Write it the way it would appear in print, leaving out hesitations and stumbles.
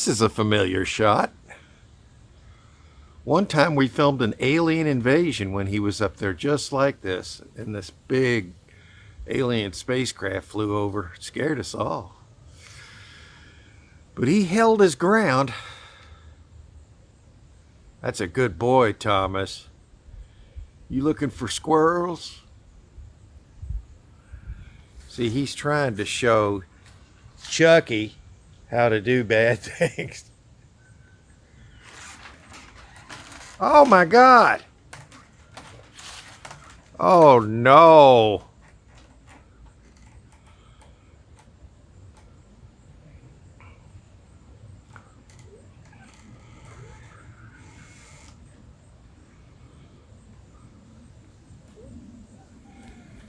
This is a familiar shot. One time we filmed an alien invasion when he was up there just like this, and this big alien spacecraft flew over. It scared us all. But he held his ground. That's a good boy, Thomas. You looking for squirrels? See, he's trying to show Chucky how to do bad things. Oh my God. Oh no.